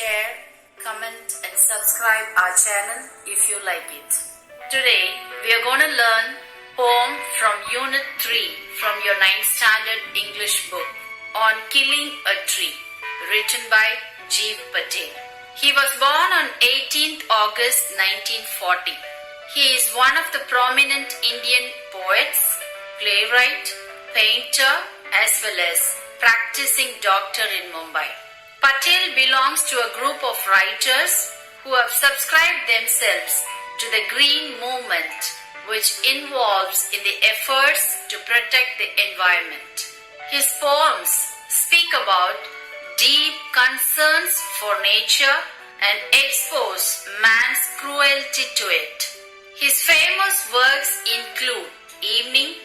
share, comment and subscribe our channel if you like it. Today we are going to learn poem from Unit 3 from your 9th Standard English book on Killing a Tree, written by Jeev Patel. He was born on 18th August 1940. He is one of the prominent Indian poets, playwright, painter as well as practicing doctor in Mumbai. Patel belongs to a group of writers who have subscribed themselves to the Green Movement, which involves in the efforts to protect the environment. His poems speak about deep concerns for nature and expose man's cruelty to it. His famous works include Evening,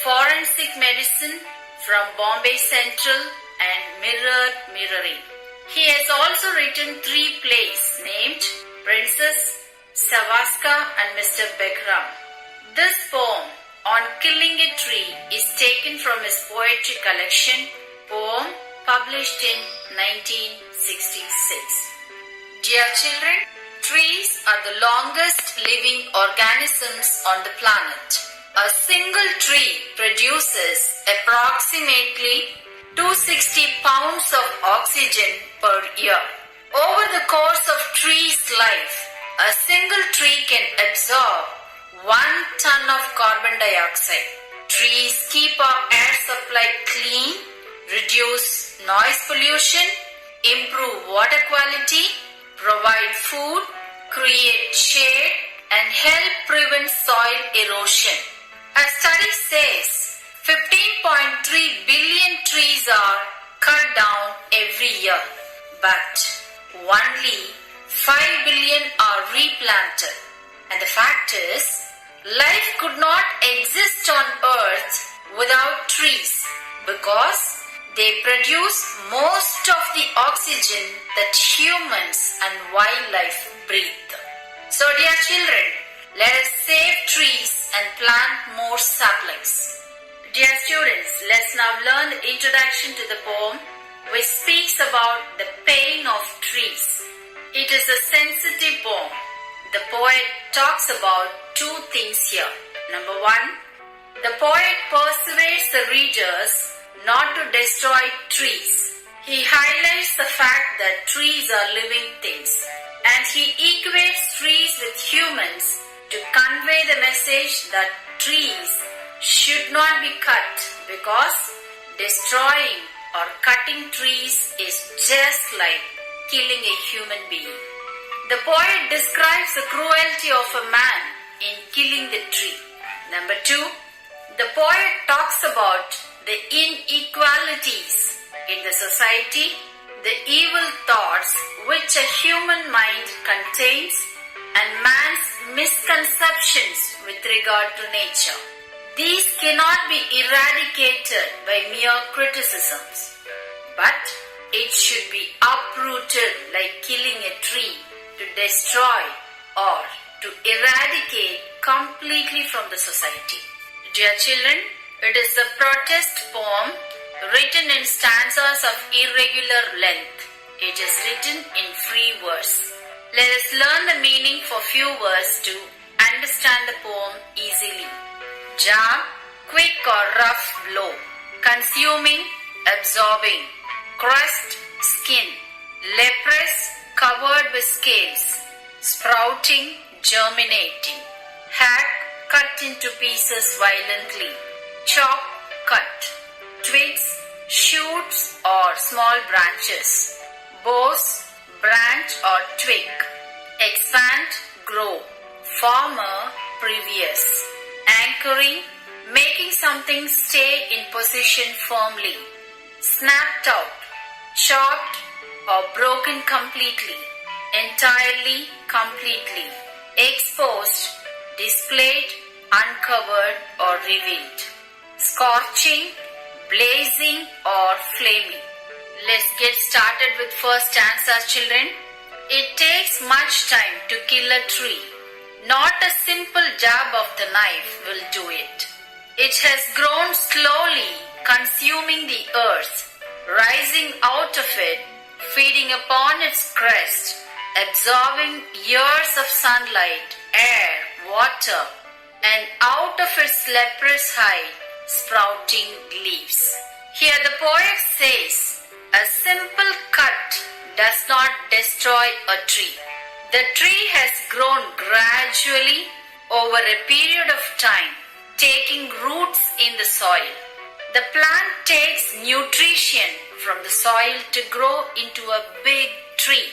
Forensic Medicine from Bombay Central and Mirroring. He has also written 3 plays named Princess, Savaska and Mr. Begram. This poem on killing a tree is taken from his poetry collection, Poem, published in 1966. Dear children, trees are the longest living organisms on the planet. A single tree produces approximately 260 pounds of oxygen per year. Over the course of tree's life, a single tree can absorb 1 ton of carbon dioxide. Trees keep our air supply clean, reduce noise pollution, improve water quality, provide food, create shade, and help prevent soil erosion. A study says 15.3 billion trees are cut down every year, but only 5 billion are replanted. And the fact is, life could not exist on Earth without trees because they produce most of the oxygen that humans and wildlife breathe. So dear children, let us save trees and plant more saplings. Dear students, let's now learn the introduction to the poem, which speaks about the pain of trees. It is a sensitive poem. The poet talks about 2 things here. Number 1, the poet persuades the readers not to destroy trees. He highlights the fact that trees are living things, and he equates trees with humans to convey the message that trees should not be cut because destroying or cutting trees is just like killing a human being. The poet describes the cruelty of a man in killing the tree. Number 2, the poet talks about the inequalities in the society, the evil thoughts which a human mind contains, and man's misconceptions with regard to nature. These cannot be eradicated by mere criticisms, but it should be uprooted like killing a tree to destroy or to eradicate completely from the society. Dear children, it is a protest poem written in stanzas of irregular length. It is written in free verse. Let us learn the meaning for few words to understand the poem easily. Jab, quick or rough blow. Consuming, absorbing. Crust, skin. Leprous, covered with scales. Sprouting, germinating. Hack, cut into pieces violently. Chop, cut. Twigs, shoots or small branches. Boughs, branch or twig. Expand, grow. Former, previous. Anchoring, making something stay in position firmly. Snapped out, chopped or broken completely. Entirely, completely. Exposed, displayed, uncovered or revealed. Scorching, blazing or flaming. Let's get started with first stanza, children. It takes much time to kill a tree. Not a simple jab of the knife will do it. It has grown slowly, consuming the earth, rising out of it feeding upon its crest, absorbing years of sunlight, air, water, and out of its leprous hide, sprouting leaves. Here the poet says, a simple cut does not destroy a tree. The tree has grown gradually over a period of time, taking roots in the soil. The plant takes nutrition from the soil to grow into a big tree.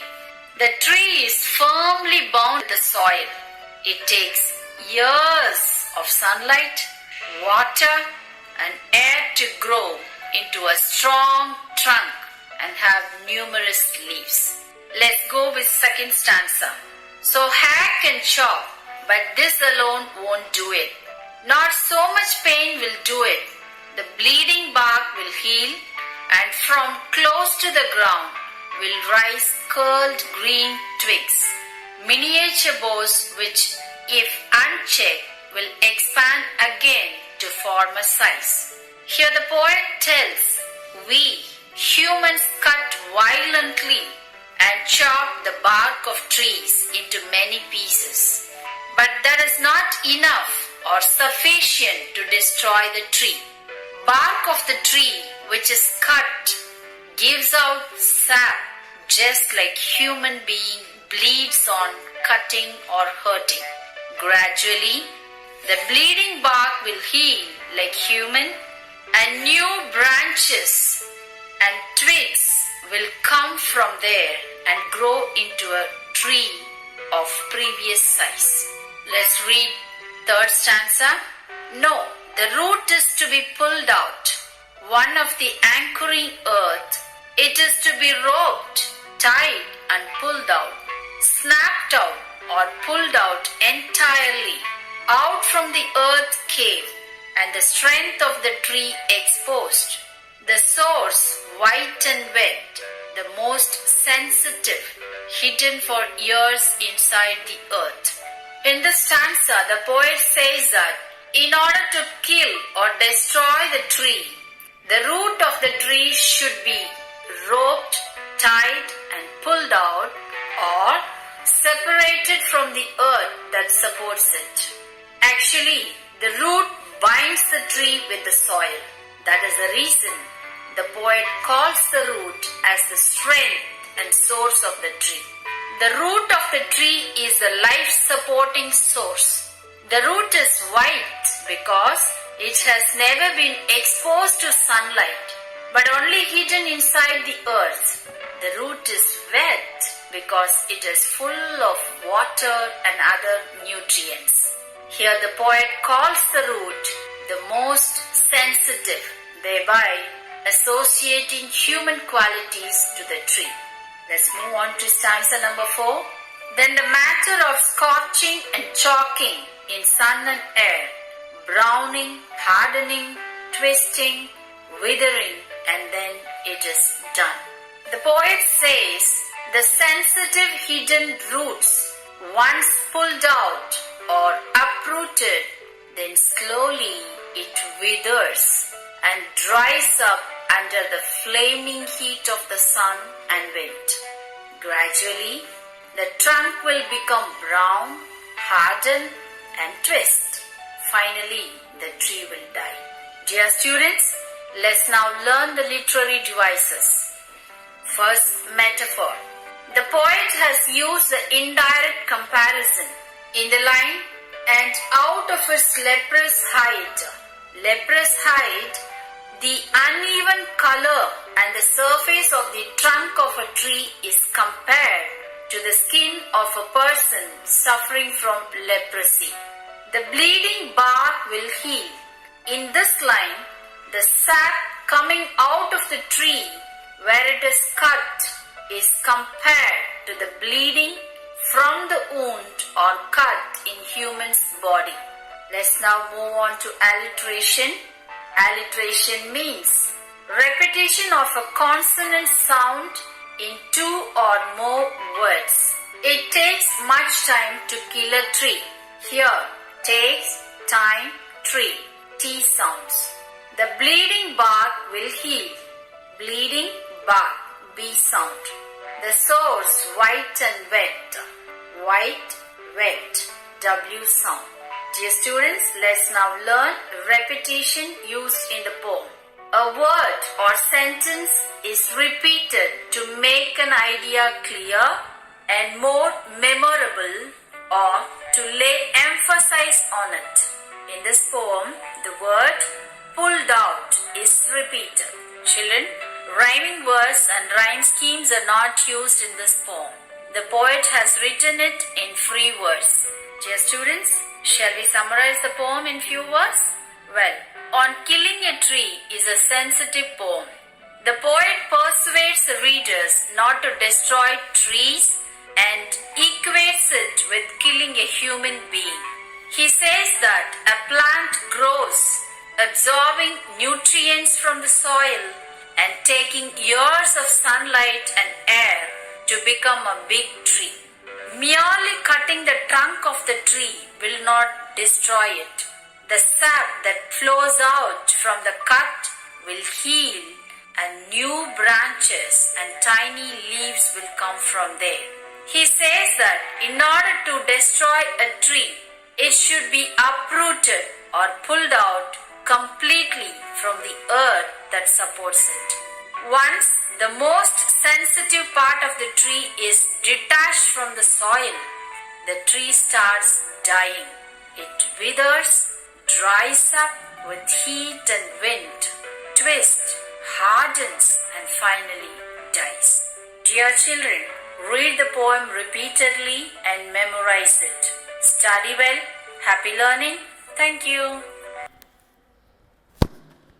The tree is firmly bound to the soil. It takes years of sunlight, water, and air to grow into a strong trunk and have numerous leaves. Let's go with second stanza. So hack and chop, but this alone won't do it. Not so much pain will do it. The bleeding bark will heal, and from close to the ground will rise curled green twigs, miniature boughs which, if unchecked, will expand again to form a size. Here the poet tells, we humans cut violently and chop the bark of trees into many pieces. But that is not enough or sufficient to destroy the tree. Bark of the tree which is cut gives out sap just like human being bleeds on cutting or hurting. Gradually, the bleeding bark will heal like human, and new branches and twigs will come from there and grow into a tree of previous size. Let's read third stanza. No, the root is to be pulled out, one of the anchoring earth. It is to be roped, tied and pulled out, snapped out or pulled out entirely, out from the earth cave, and the strength of the tree exposed. The source white and wet, the most sensitive, hidden for years inside the earth. In this stanza, the poet says that in order to kill or destroy the tree, the root of the tree should be roped, tied and pulled out, or separated from the earth that supports it. Actually, the root binds the tree with the soil. That is the reason the poet calls the root as the strength and source of the tree. The root of the tree is the life-supporting source. The root is white because it has never been exposed to sunlight, but only hidden inside the earth. The root is wet because it is full of water and other nutrients. Here the poet calls the root the most sensitive, thereby associating human qualities to the tree. Let's move on to stanza number 4. Then the matter of scorching and chalking in sun and air, browning, hardening, twisting, withering, and then it is done. The poet says the sensitive hidden roots, once pulled out or uprooted, then slowly it withers and dries up under the flaming heat of the sun and wind. Gradually, the trunk will become brown, harden and twist. Finally, the tree will die. Dear students, let's now learn the literary devices. First, metaphor. The poet has used the indirect comparison in the line, and out of its leprous hide. Leprous hide, the uneven color and the surface of the trunk of a tree is compared to the skin of a person suffering from leprosy. The bleeding bark will heal. In this line, the sap coming out of the tree where it is cut is compared to the bleeding from the wound or cut in human's body. Let's now move on to alliteration. Alliteration means repetition of a consonant sound in 2 or more words. It takes much time to kill a tree. Here, takes, time, tree, T sounds. The bleeding bark will heal. Bleeding bark, B sound. The source white and wet. White, wet. W sound. Dear students, let's now learn repetition used in the poem. A word or sentence is repeated to make an idea clear and more memorable, or to lay emphasis on it. In this poem, the word pulled out is repeated. Children, rhyming words and rhyme schemes are not used in this poem. The poet has written it in free verse. Dear students, shall we summarize the poem in few words? Well, On Killing a Tree is a sensitive poem. The poet persuades the readers not to destroy trees and equates it with killing a human being. He says that a plant grows, absorbing nutrients from the soil and taking years of sunlight and air to become a big tree. Merely cutting the trunk of the tree will not destroy it. The sap that flows out from the cut will heal, and new branches and tiny leaves will come from there. He says that in order to destroy a tree, it should be uprooted or pulled out completely from the earth that supports it. Once the most sensitive part of the tree is detached from the soil, the tree starts dying. It withers, dries up with heat and wind, twists, hardens, and finally dies. Dear children, read the poem repeatedly and memorize it. Study well. Happy learning. Thank you.